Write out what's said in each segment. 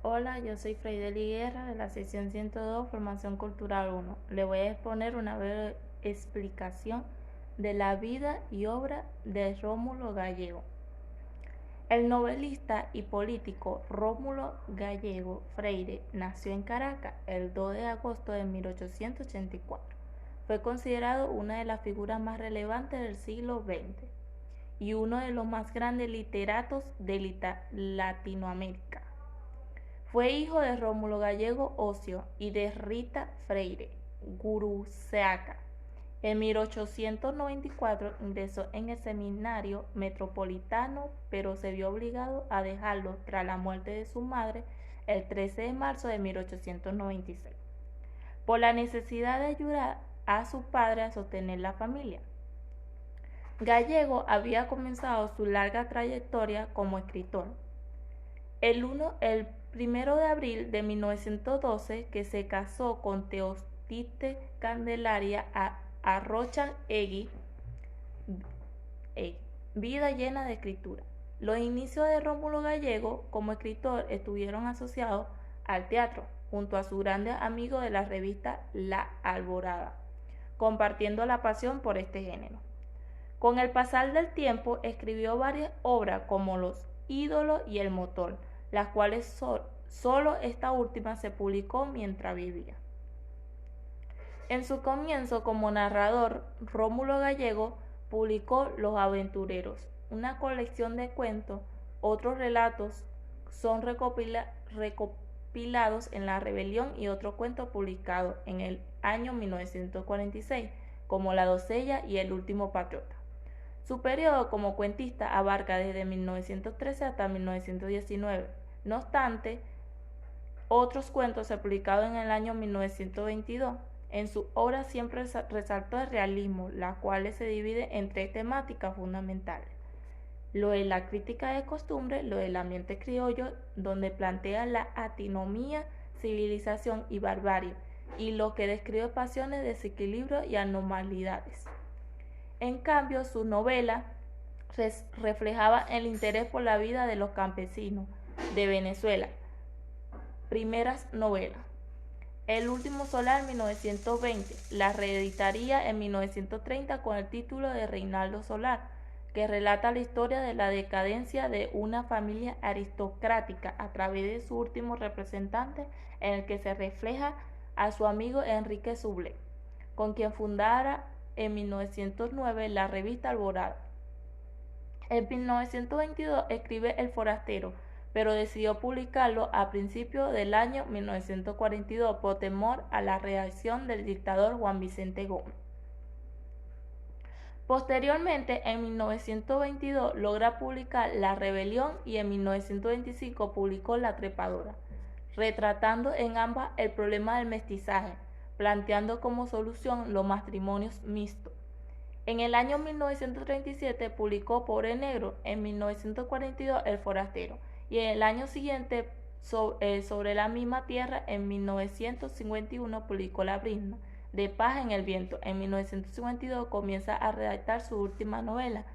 Hola, yo soy Freideli Guerra de la sección 102, Formación Cultural 1. Le voy a exponer una breve explicación de la vida y obra de Rómulo Gallego. El novelista y político Rómulo Gallego Freire nació en Caracas el 2 de agosto de 1884. Fue considerado una de las figuras más relevantes del siglo XX y uno de los más grandes literatos de Latinoamérica. Fue hijo de Rómulo Gallego Ocio y de Rita Freire Guruceaca. En 1894 ingresó en el Seminario Metropolitano, pero se vio obligado a dejarlo tras la muerte de su madre el 13 de marzo de 1896, por la necesidad de ayudar a su padre a sostener la familia. Gallego había comenzado su larga trayectoria como escritor. El 1 de abril de 1912, que se casó con Teostite Candelaria Arrocha Egui, vida llena de escritura. Los inicios de Rómulo Gallego como escritor estuvieron asociados al teatro, junto a su grande amigo de la revista La Alborada, compartiendo la pasión por este género. Con el pasar del tiempo escribió varias obras como Los ídolos y El motor, las cuales solo esta última se publicó mientras vivía. En su comienzo como narrador, Rómulo Gallego publicó Los aventureros, una colección de cuentos. Otros relatos son recopilados en La rebelión y otro cuento publicado en el año 1946, como La doncella y El último patriota. Su periodo como cuentista abarca desde 1913 hasta 1919. No obstante, otros cuentos se publicaron en el año 1922. En su obra siempre resaltó el realismo, las cuales se divide en tres temáticas fundamentales: lo de la crítica de costumbre, lo del ambiente criollo, donde plantea la antinomía, civilización y barbarie, y lo que describe pasiones, desequilibrio y anormalidades. En cambio, su novela reflejaba el interés por la vida de los campesinos de Venezuela. Primeras novelas: El último solar, 1920, la reeditaría en 1930 con el título de Reinaldo Solar, que relata la historia de la decadencia de una familia aristocrática a través de su último representante, en el que se refleja a su amigo Enrique Sublé, con quien fundara en 1909 la revista Alborada. En 1922 escribe El forastero, pero decidió publicarlo a principios del año 1942 por temor a la reacción del dictador Juan Vicente Gómez. Posteriormente, en 1922 logra publicar La rebelión y en 1925 publicó La trepadora, retratando en ambas el problema del mestizaje, planteando como solución los matrimonios mixtos. En el año 1937 publicó Pobre Negro, en 1942 El forastero, y en el año siguiente sobre la misma tierra, en 1951 publicó La brisna de paz en el viento. En 1952 comienza a redactar su última novela,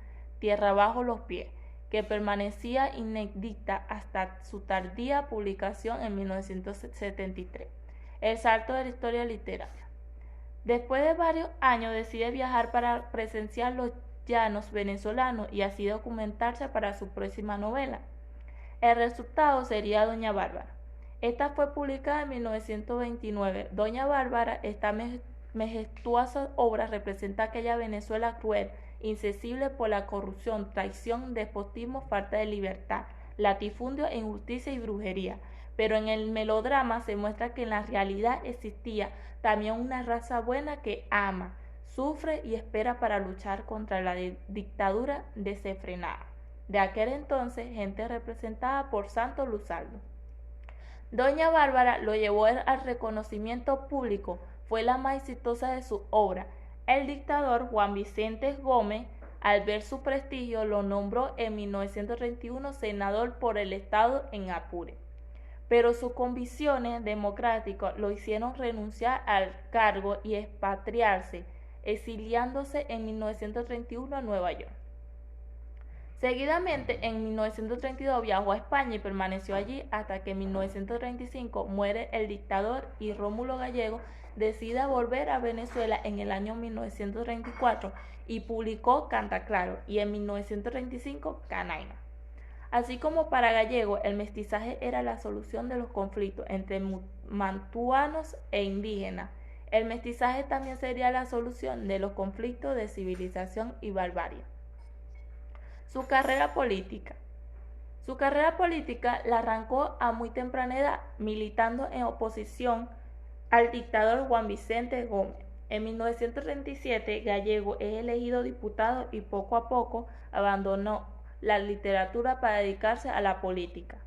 Tierra bajo los pies, que permanecía inédita hasta su tardía publicación en 1973. El salto de la historia literaria. Después de varios años decide viajar para presenciar los llanos venezolanos y así documentarse para su próxima novela. El resultado sería Doña Bárbara. Esta fue publicada en 1929. Doña Bárbara, esta majestuosa obra, representa aquella Venezuela cruel, insensible por la corrupción, traición, despotismo, falta de libertad, latifundio, injusticia y brujería. Pero en el melodrama se muestra que en la realidad existía también una raza buena que ama, sufre y espera para luchar contra la dictadura desenfrenada de aquel entonces, gente representada por Santo Luzardo. Doña Bárbara lo llevó al reconocimiento público, fue la más exitosa de su obra. El dictador Juan Vicente Gómez, al ver su prestigio, lo nombró en 1931 senador por el estado en Apure. Pero sus convicciones democráticas lo hicieron renunciar al cargo y expatriarse, exiliándose en 1931 a Nueva York. Seguidamente, en 1932 viajó a España y permaneció allí hasta que en 1935 muere el dictador y Rómulo Gallego decide volver a Venezuela en el año 1934 y publicó Canta Claro y en 1935 Canaima. Así como para Gallego el mestizaje era la solución de los conflictos entre mantuanos e indígenas, el mestizaje también sería la solución de los conflictos de civilización y barbarie. Su carrera política. Su carrera política la arrancó a muy temprana edad, militando en oposición al dictador Juan Vicente Gómez. En 1937, Gallego es elegido diputado y poco a poco abandonó la literatura para dedicarse a la política.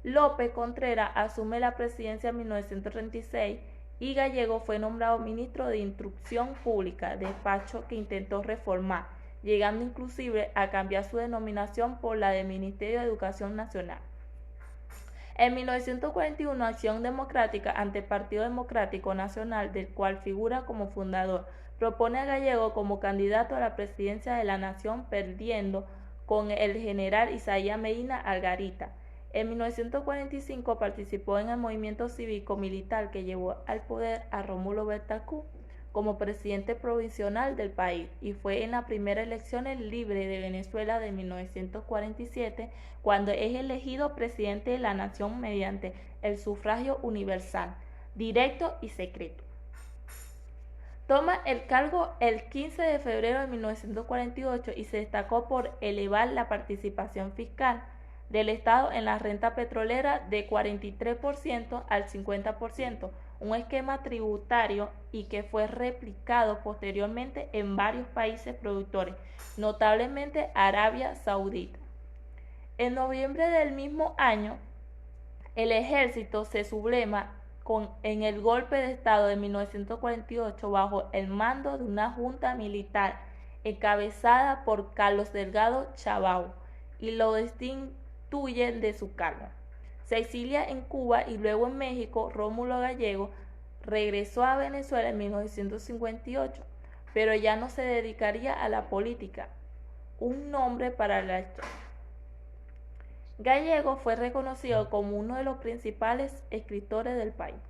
López Contreras asume la presidencia en 1936 y Gallego fue nombrado ministro de Instrucción Pública, despacho que intentó reformar, llegando inclusive a cambiar su denominación por la de Ministerio de Educación Nacional. En 1941, Acción Democrática ante el Partido Democrático Nacional, del cual figura como fundador, propone a Gallego como candidato a la presidencia de la Nación, perdiendo con el general Isaías Medina Algarita. En 1945 participó en el movimiento cívico-militar que llevó al poder a Rómulo Betancourt como presidente provisional del país y fue en las primeras elecciones libres de Venezuela de 1947 cuando es elegido presidente de la nación mediante el sufragio universal, directo y secreto. Toma el cargo el 15 de febrero de 1948 y se destacó por elevar la participación fiscal del Estado en la renta petrolera de 43% al 50%, un esquema tributario y que fue replicado posteriormente en varios países productores, notablemente Arabia Saudita. En noviembre del mismo año, el ejército se subleva en el golpe de Estado de 1948 bajo el mando de una junta militar encabezada por Carlos Delgado Chabau y lo destituyen de su cargo. Se exilia en Cuba y luego en México. Rómulo Gallego regresó a Venezuela en 1958, pero ya no se dedicaría a la política. Un nombre para la historia. Gallego fue reconocido como uno de los principales escritores del país.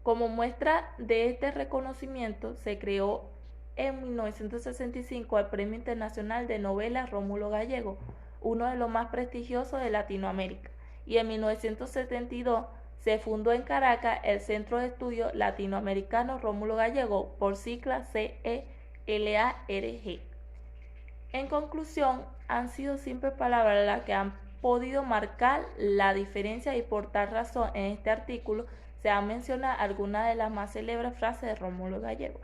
Como muestra de este reconocimiento, se creó en 1965 el Premio Internacional de Novela Rómulo Gallego, uno de los más prestigiosos de Latinoamérica, y en 1972 se fundó en Caracas el Centro de Estudios Latinoamericano Rómulo Gallego, por sigla CELARG. En conclusión, han sido simples palabras las que han podido marcar la diferencia y por tal razón en este artículo se han mencionado algunas de las más célebres frases de Rómulo Gallego.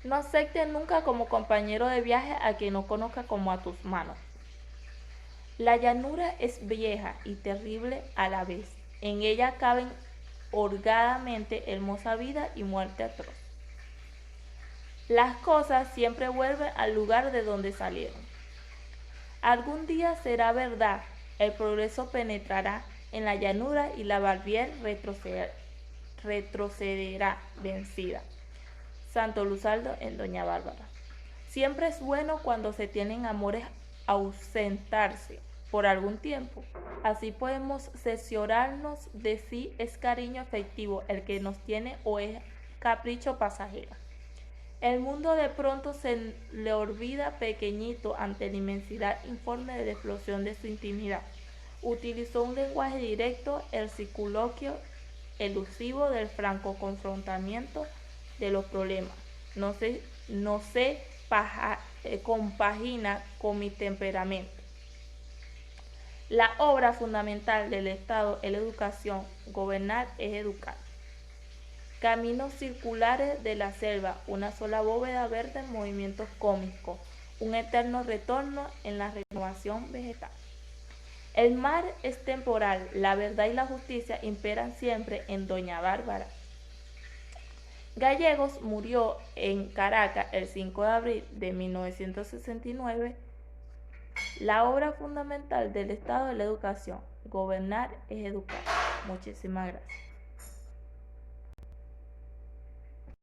No aceptes nunca como compañero de viaje a quien no conozca como a tus manos. La llanura es vieja y terrible a la vez. En ella caben holgadamente hermosa vida y muerte atroz. Las cosas siempre vuelven al lugar de donde salieron. Algún día será verdad, el progreso penetrará en la llanura y la barbier retrocederá vencida. Santo Luzardo en Doña Bárbara. Siempre es bueno cuando se tienen amores ausentarse por algún tiempo. Así podemos cerciorarnos de si es cariño efectivo el que nos tiene o es capricho pasajero. El mundo de pronto se le olvida pequeñito ante la inmensidad informe de la explosión de su intimidad. Utilizó un lenguaje directo, el circunloquio elusivo del franco confrontamiento de los problemas. No se compagina con mi temperamento. La obra fundamental del Estado es la educación. Gobernar es educar. Caminos circulares de la selva, una sola bóveda verde en movimientos cómicos, un eterno retorno en la renovación vegetal. El mar es temporal, la verdad y la justicia imperan siempre en Doña Bárbara. Gallegos murió en Caracas el 5 de abril de 1969. La obra fundamental del Estado es la educación. Gobernar es educar. Muchísimas gracias.